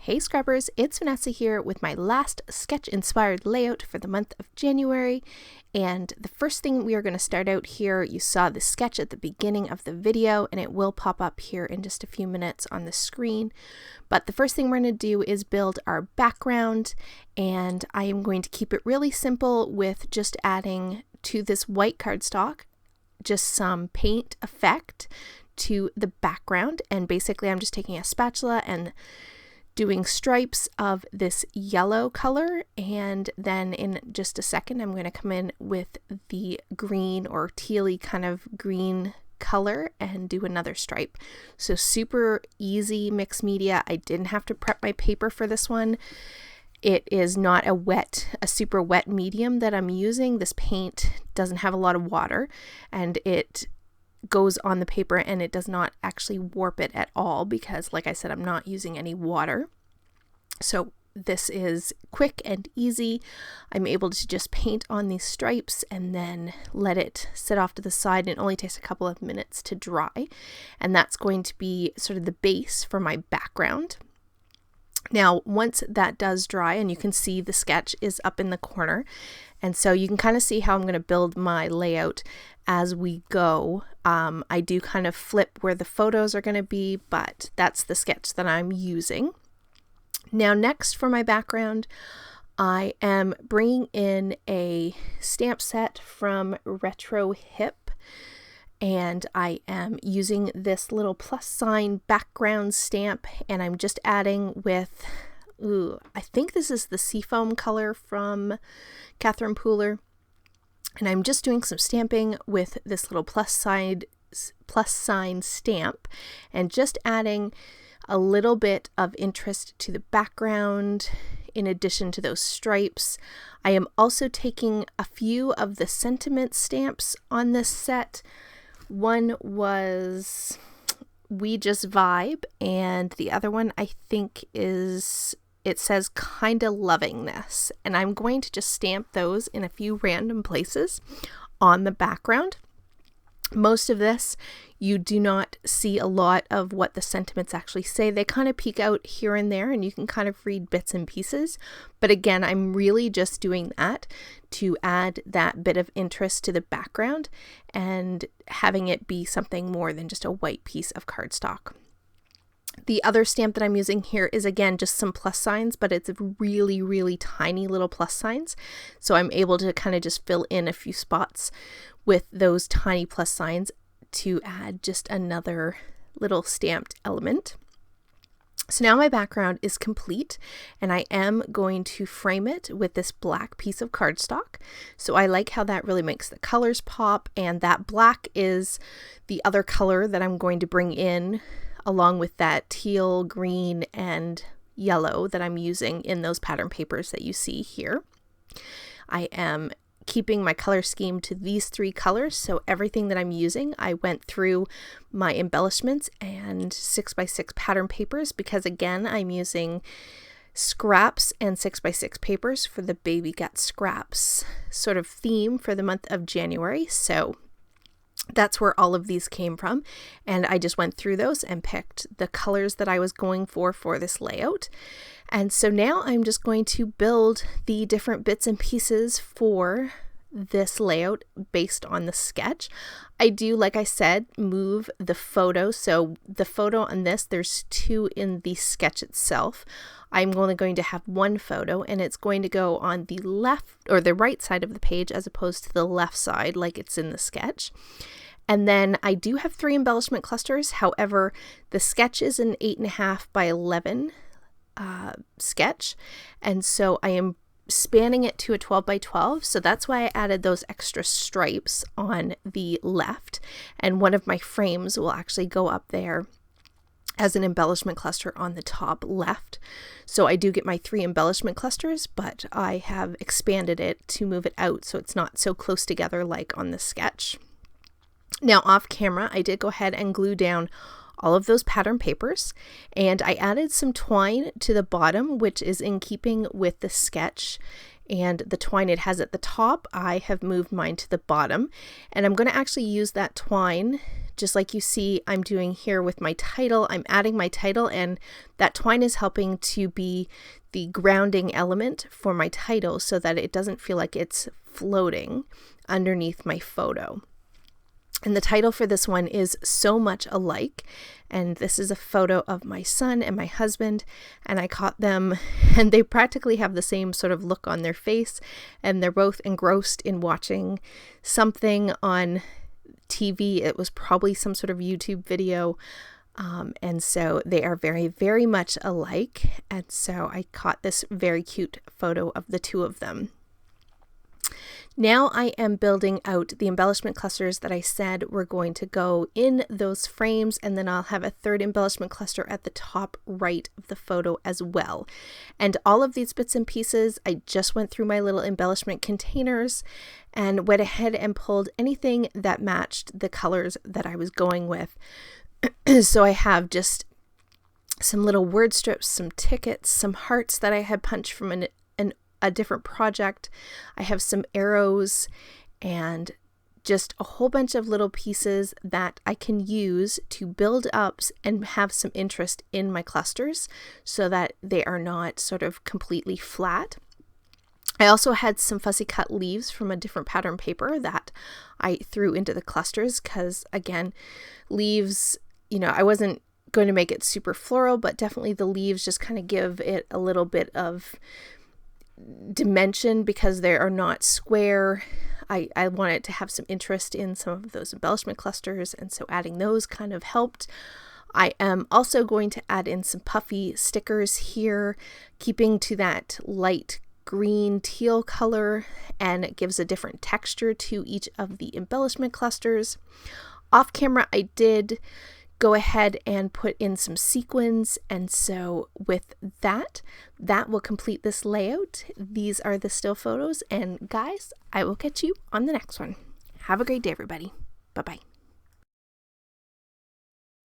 Hey Scrubbers, it's Vanessa here with my last sketch-inspired layout for the month of January. And the first thing we are going to start out here, you saw the sketch at the beginning of the video and it will pop up here in just a few minutes on the screen. But the first thing we're going to do is build our background, and I am going to keep it really simple with just adding to this white cardstock just some paint effect to the background. And basically I'm just taking a spatula and doing stripes of this yellow color, and then in just a second I'm going to come in with the green or tealy kind of green color and do another stripe. So super easy mixed media. I didn't have to prep my paper for this one. It is not a super wet medium that I'm using. This paint doesn't have a lot of water and it goes on the paper and it does not actually warp it at all because, like I said, I'm not using any water. So this is quick and easy. I'm able to just paint on these stripes and then let it sit off to the side, and it only takes a couple of minutes to dry. And that's going to be sort of the base for my background. Now, once that does dry, and you can see the sketch is up in the corner, and so you can kind of see how I'm going to build my layout as we go. I do kind of flip where the photos are going to be, but that's the sketch that I'm using. Now, next for my background, I am bringing in a stamp set from Retro Hip, and I am using this little plus sign background stamp, and I'm just adding with, I think this is the Seafoam color from Catherine Pooler, and I'm just doing some stamping with this little plus sign stamp and just adding a little bit of interest to the background in addition to those stripes. I am also taking a few of the sentiment stamps on this set. One was We Just Vibe, and the other one I think is, it says Kinda Loving This, and I'm going to just stamp those in a few random places on the background. Most of this, you do not see a lot of what the sentiments actually say. They kind of peek out here and there and you can kind of read bits and pieces. But again, I'm really just doing that to add that bit of interest to the background and having it be something more than just a white piece of cardstock. The other stamp that I'm using here is, again, just some plus signs, but it's really, really tiny little plus signs. So I'm able to kind of just fill in a few spots with those tiny plus signs to add just another little stamped element. So now my background is complete, and I am going to frame it with this black piece of cardstock. So I like how that really makes the colors pop, and that black is the other color that I'm going to bring in along with that teal, green, and yellow that I'm using in those pattern papers that you see here. I am keeping my color scheme to these three colors, so everything that I'm using, I went through my embellishments and 6x6 pattern papers because, again, I'm using scraps and 6x6 papers for the Baby Got Scraps sort of theme for the month of January. So that's where all of these came from, and I just went through those and picked the colors that I was going for this layout. And so now I'm just going to build the different bits and pieces for this layout based on the sketch. I do, like I said, move the photo. So the photo on this, there's two in the sketch itself. I'm only going to have one photo, and it's going to go on the left or the right side of the page as opposed to the left side like it's in the sketch. And then I do have 3 embellishment clusters. However, the sketch is an 8.5 by 11 sketch, and so I am spanning it to a 12 by 12, so that's why I added those extra stripes on the left, and one of my frames will actually go up there as an embellishment cluster on the top left. So I do get my 3 embellishment clusters, but I have expanded it to move it out so it's not so close together like on the sketch. Now, off camera, I did go ahead and glue down all of those pattern papers, and I added some twine to the bottom, which is in keeping with the sketch, and the twine it has at the top, I have moved mine to the bottom, and I'm going to actually use that twine just like you see I'm doing here with my title. I'm adding my title, and that twine is helping to be the grounding element for my title so that it doesn't feel like it's floating underneath my photo. And the title for this one is So Much Alike. And this is a photo of my son and my husband. And I caught them, and they practically have the same sort of look on their face. And they're both engrossed in watching something on TV. It was probably some sort of YouTube video. And so they are very, very much alike. And so I caught this very cute photo of the two of them. Now I am building out the embellishment clusters that I said were going to go in those frames, and then I'll have a third embellishment cluster at the top right of the photo as well. And all of these bits and pieces, I just went through my little embellishment containers and went ahead and pulled anything that matched the colors that I was going with. So I have just some little word strips, some tickets, some hearts that I had punched from a different project. I have some arrows and just a whole bunch of little pieces that I can use to build up and have some interest in my clusters so that they are not sort of completely flat. I also had some fussy cut leaves from a different pattern paper that I threw into the clusters because, again, leaves, I wasn't going to make it super floral, but definitely the leaves just kind of give it a little bit of dimension because they are not square. I wanted to have some interest in some of those embellishment clusters, and so adding those kind of helped. I am also going to add in some puffy stickers here, keeping to that light green teal color, and it gives a different texture to each of the embellishment clusters. Off camera, I did go ahead and put in some sequins, and so with that will complete this layout. These are the still photos, and guys, I will catch you on the next one. Have a great day, everybody. Bye-bye.